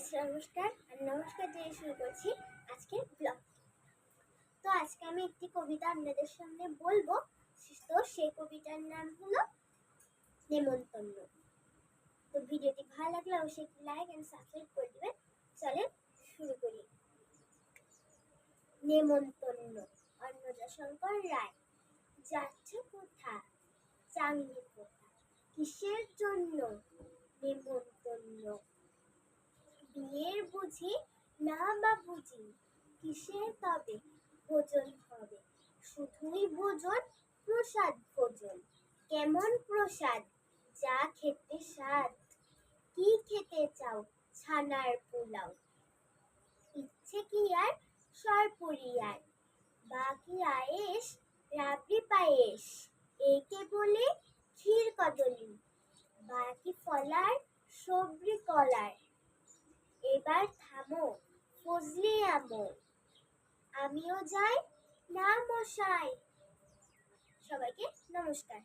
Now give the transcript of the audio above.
Guys, নমস্কার দিয়ে শুরু করছি আজকের ব্লগ। তো আজকে আমি একটি কবিতা আপনাদের সামনে বলবো। তো সেই কবিতার নাম হলো নেমন্তন্ন। তো ভিডিওটি ভালো লাগলে অবশ্যই লাইক এন্ড সাবস্ক্রাইব করে দিবেন। চলেন শুরু করি। নেমন্তন্ন, অন্নদাশঙ্কর রায়। যাচ্ছে কোথা চাঁদনি কোথা, কিসের জন্য নেমন্তন্ন? বিয়ের বুঝি না বা বুঝি, কিসের তবে ভোজন হবে? শুধুই ভোজন, প্রসাদ ভোজন। কেমন প্রসাদ, যা খেতে স্বাদ? কি খেতে চাও, ছানার পোলাও? ইচ্ছে কি আর সরপুরিয়ার, বাকি আয়েস রাবড়ি পায়েস? একে বলে ক্ষীর কদলি, বাকি ফলার সবরি কলার। এবার থামো, ফজলি আমো, আমিও যাই না মশাই। সবাইকে নমস্কার।